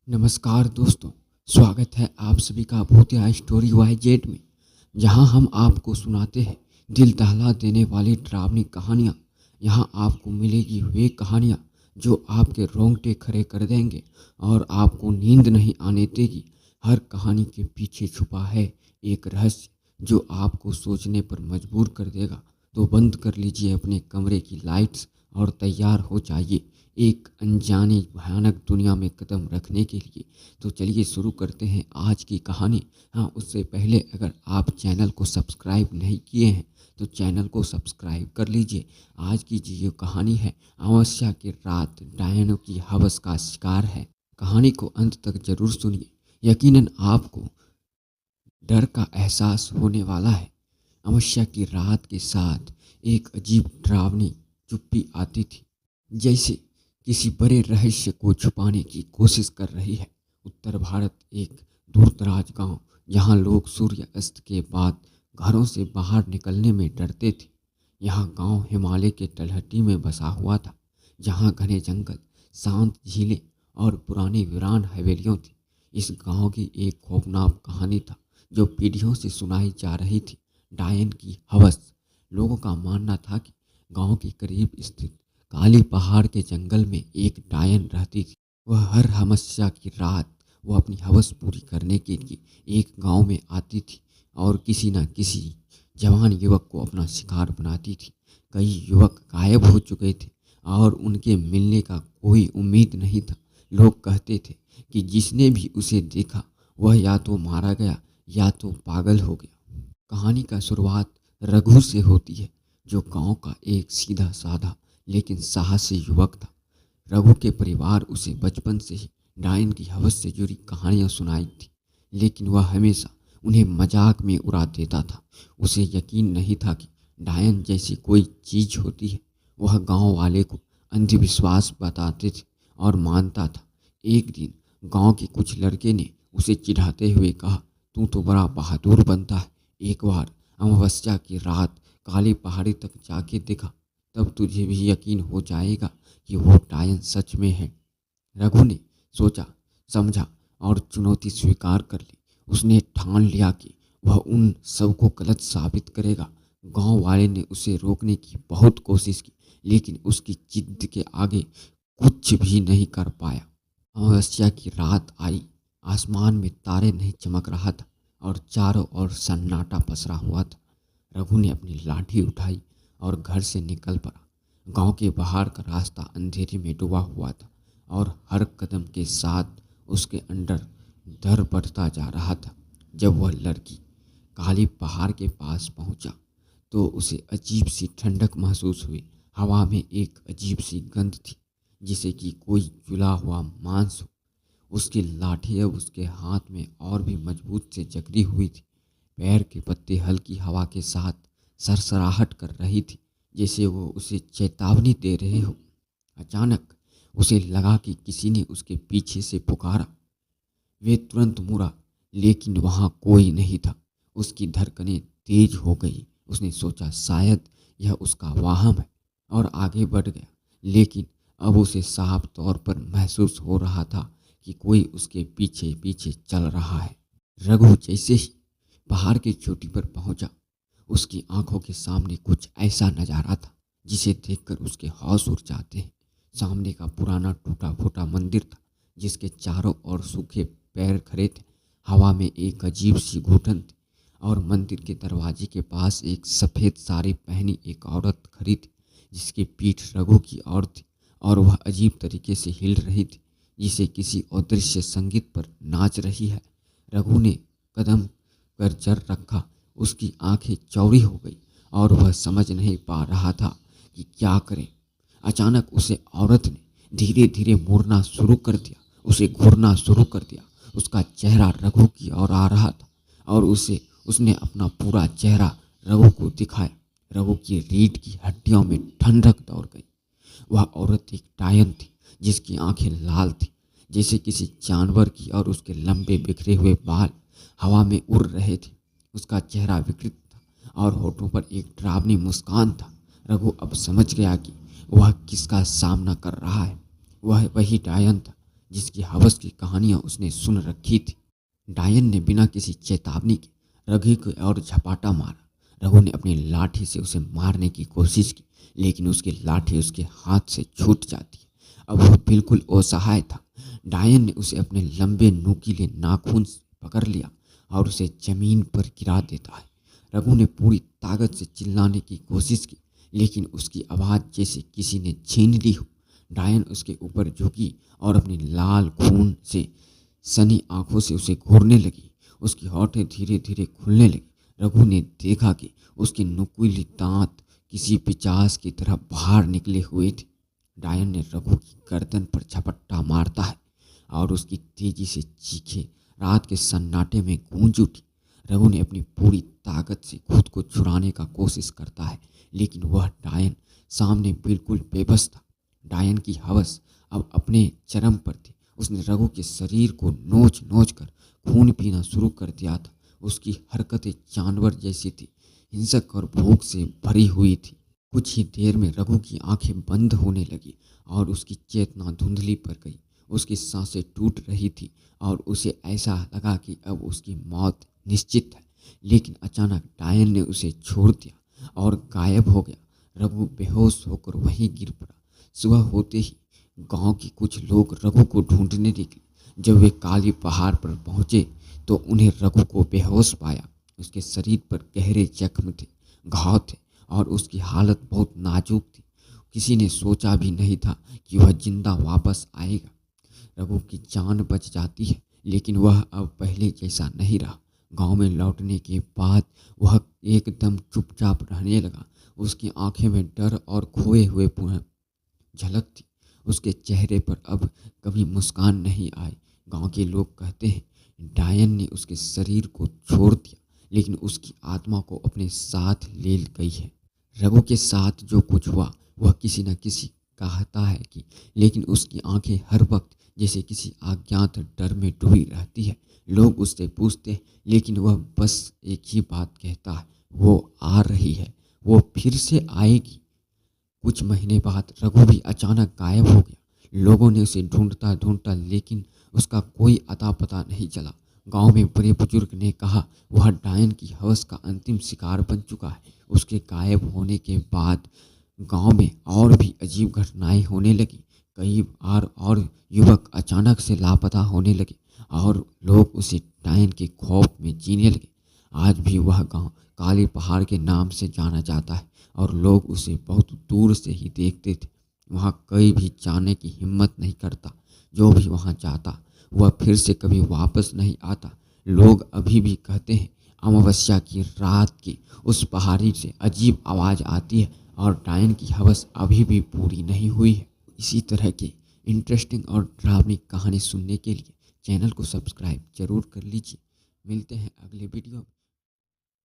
नमस्कार दोस्तों, स्वागत है आप सभी का भूतिया स्टोरी वाई जेट में, जहां हम आपको सुनाते हैं दिल दहला देने वाली डरावनी कहानियां। यहां आपको मिलेगी वे कहानियां जो आपके रोंगटे खड़े कर देंगे और आपको नींद नहीं आने देगी। हर कहानी के पीछे छुपा है एक रहस्य जो आपको सोचने पर मजबूर कर देगा। तो बंद कर लीजिए अपने कमरे की लाइट्स और तैयार हो जाइए एक अनजानी भयानक दुनिया में कदम रखने के लिए। तो चलिए शुरू करते हैं आज की कहानी। हाँ, उससे पहले अगर आप चैनल को सब्सक्राइब नहीं किए हैं तो चैनल को सब्सक्राइब कर लीजिए। आज की जो कहानी है, अमावस्या की रात डायनों की हवस का शिकार है। कहानी को अंत तक जरूर सुनिए, यकीनन आपको डर का एहसास होने वाला है। अमावस्या की रात के साथ एक अजीब डरावनी चुप्पी आती थी, जैसे किसी बड़े रहस्य को छुपाने की कोशिश कर रही है। उत्तर भारत एक दूरदराज गांव, जहां लोग सूर्य अस्त के बाद घरों से बाहर निकलने में डरते थे। यहां गांव हिमालय के तलहटी में बसा हुआ था, जहां घने जंगल, शांत झीलें और पुरानी वीरान हवेलियां थी। इस गांव की एक खौफनाक कहानी था जो पीढ़ियों से सुनाई जा रही थी। डायन की हवस। लोगों का मानना था कि गांव के करीब स्थित काली पहाड़ के जंगल में एक डायन रहती थी। वह हर अमावस्या की रात वो अपनी हवस पूरी करने के लिए एक गांव में आती थी और किसी न किसी जवान युवक को अपना शिकार बनाती थी। कई युवक गायब हो चुके थे और उनके मिलने का कोई उम्मीद नहीं था। लोग कहते थे कि जिसने भी उसे देखा वह या तो मारा गया या तो पागल हो गया। कहानी का शुरुआत रघु से होती है, जो गांव का एक सीधा साधा लेकिन साहसी युवक था। रघु के परिवार उसे बचपन से ही डायन की हवस से जुड़ी कहानियां सुनाई थी, लेकिन वह हमेशा उन्हें मजाक में उड़ा देता था। उसे यकीन नहीं था कि डायन जैसी कोई चीज होती है। वह गांव वाले को अंधविश्वास बताते थे और मानता था। एक दिन गांव के कुछ लड़के ने उसे चिढ़ाते हुए कहा, तू तो बड़ा बहादुर बनता है, एक बार अमावस्या की रात काली पहाड़ी तक जाके दिखा, तब तुझे भी यकीन हो जाएगा कि वो डायन सच में है। रघु ने सोचा समझा और चुनौती स्वीकार कर ली। उसने ठान लिया कि वह उन सबको गलत साबित करेगा। गांव वाले ने उसे रोकने की बहुत कोशिश की, लेकिन उसकी जिद के आगे कुछ भी नहीं कर पाया। अमावस्या की रात आई। आसमान में तारे नहीं चमक रहा था और चारों ओर सन्नाटा पसरा हुआ था। रघु ने अपनी लाठी उठाई और घर से निकल पड़ा। गांव के बाहर का रास्ता अंधेरे में डूबा हुआ था और हर कदम के साथ उसके अंदर डर बढ़ता जा रहा था। जब वह लड़की काली पहाड़ के पास पहुंचा तो उसे अजीब सी ठंडक महसूस हुई। हवा में एक अजीब सी गंध थी, जिसे कि कोई जुला हुआ मांस हो। उसकी लाठी अब उसके हाथ में और भी मजबूत से जकड़ी हुई थी। पैर के पत्ते हल्की हवा के साथ सरसराहट कर रही थी, जैसे वो उसे चेतावनी दे रहे हो। अचानक उसे लगा कि किसी ने उसके पीछे से पुकारा। वे तुरंत मुड़ा, लेकिन वहाँ कोई नहीं था। उसकी धड़कनें तेज हो गई। उसने सोचा शायद यह उसका वाहन है और आगे बढ़ गया, लेकिन अब उसे साफ तौर पर महसूस हो रहा था कि कोई उसके पीछे पीछे चल रहा है। रघु जैसे ही पहाड़ की चोटी पर पहुंचा, उसकी आंखों के सामने कुछ ऐसा नजारा था जिसे देखकर उसके होश उड़ जाते हैं। सामने का पुराना टूटा फूटा मंदिर था, जिसके चारों ओर सूखे पैर खड़े थे। हवा में एक अजीब सी घुटन थी और मंदिर के दरवाजे के पास एक सफ़ेद साड़ी पहनी एक औरत खड़ी थी, जिसकी पीठ रघु की ओर थी और वह अजीब तरीके से हिल रही थी, जिसे किसी अदृश्य संगीत पर नाच रही है। रघु ने कदम पर जर रखा। उसकी आंखें चौड़ी हो गई और वह समझ नहीं पा रहा था कि क्या करे। अचानक उसे औरत ने धीरे धीरे मुड़ना शुरू कर दिया, उसे घूरना शुरू कर दिया। उसका चेहरा रघु की ओर आ रहा था और उसने अपना पूरा चेहरा रघु को दिखाया। रघु की रीढ़ की हड्डियों में ठंडक दौड़ गई। वह औरत एक डायन थी, जिसकी आंखें लाल थी जैसे किसी जानवर की और उसके लंबे बिखरे हुए बाल हवा में उड़ रहे थे। उसका चेहरा विकृत था और होठों पर एक डरावनी मुस्कान था। रघु अब समझ गया कि वह किसका सामना कर रहा है। वह वही डायन था जिसकी हवस की कहानियां उसने सुन रखी थी। डायन ने बिना किसी चेतावनी के रघु की ओर झपाटा मारा। रघु ने अपनी लाठी से उसे मारने की कोशिश की, लेकिन उसकी लाठी उसके हाथ से छूट जाती है। अब वह बिल्कुल असहाय था। डायन ने उसे अपने लंबे नुकीले नाखून से पकड़ लिया और उसे जमीन पर गिरा देता है। रघु ने पूरी ताकत से चिल्लाने की कोशिश की, लेकिन उसकी आवाज़ जैसे किसी ने छीन ली हो। डायन उसके ऊपर झुकी और अपनी लाल खून से सनी आंखों से उसे घूरने लगी। उसकी होठें धीरे धीरे खुलने लगी। रघु ने देखा कि उसके नुकीले दांत किसी पिचास की तरह बाहर निकले हुए थे। डायन ने रघु की गर्दन पर झपट्टा मारता है और उसकी तेजी से चीखें रात के सन्नाटे में गूंज उठी। रघु ने अपनी पूरी ताकत से खुद को छुड़ाने का कोशिश करता है, लेकिन वह डायन सामने बिल्कुल बेबस था। डायन की हवस अब अपने चरम पर थी। उसने रघु के शरीर को नोच नोच कर खून पीना शुरू कर दिया था। उसकी हरकतें जानवर जैसी थी, हिंसक और भूख से भरी हुई थी। कुछ ही देर में रघु की आंखें बंद होने लगी और उसकी चेतना धुंधली पड़ गई। उसकी सांसें टूट रही थी और उसे ऐसा लगा कि अब उसकी मौत निश्चित है। लेकिन अचानक डायन ने उसे छोड़ दिया और गायब हो गया। रघु बेहोश होकर वहीं गिर पड़ा। सुबह होते ही गांव के कुछ लोग रघु को ढूंढने निकले। जब वे काली पहाड़ पर पहुंचे तो उन्हें रघु को बेहोश पाया। उसके शरीर पर गहरे जख्म थे, घाव थे और उसकी हालत बहुत नाजुक थी। किसी ने सोचा भी नहीं था कि वह जिंदा वापस आएगा। रघु की जान बच जाती है, लेकिन वह अब पहले जैसा नहीं रहा। गांव में लौटने के बाद वह एकदम चुपचाप रहने लगा। उसकी आंखें में डर और खोए हुए झलक थी। उसके चेहरे पर अब कभी मुस्कान नहीं आई। गांव के लोग कहते हैं डायन ने उसके शरीर को छोड़ दिया, लेकिन उसकी आत्मा को अपने साथ ले गई है। रघु के साथ जो कुछ हुआ वह किसी न किसी कहता है कि, लेकिन उसकी आंखें हर वक्त जैसे किसी अज्ञात डर में डूबी रहती है। लोग उससे पूछते हैं, लेकिन वह बस एक ही बात कहता है, वो आ रही है, वो फिर से आएगी। कुछ महीने बाद रघु भी अचानक गायब हो गया। लोगों ने उसे ढूंढता ढूंढता, लेकिन उसका कोई अता पता नहीं चला। गांव में बड़े बुजुर्ग ने कहा वह डायन की हवस का अंतिम शिकार बन चुका है। उसके गायब होने के बाद गांव में और भी अजीब घटनाएं होने लगी। कई बार और युवक अचानक से लापता होने लगे और लोग उसे डायन के खौफ में जीने लगे। आज भी वह गांव काली पहाड़ के नाम से जाना जाता है और लोग उसे बहुत दूर से ही देखते थे। वहाँ कोई भी जाने की हिम्मत नहीं करता। जो भी वहाँ जाता वह फिर से कभी वापस नहीं आता। लोग अभी भी कहते हैं अमावस्या की रात की उस पहाड़ी से अजीब आवाज़ आती है और डायन की हवस अभी भी पूरी नहीं हुई है। इसी तरह के इंटरेस्टिंग और ड्रावनी कहानी सुनने के लिए चैनल को सब्सक्राइब जरूर कर लीजिए। मिलते हैं अगले वीडियो में।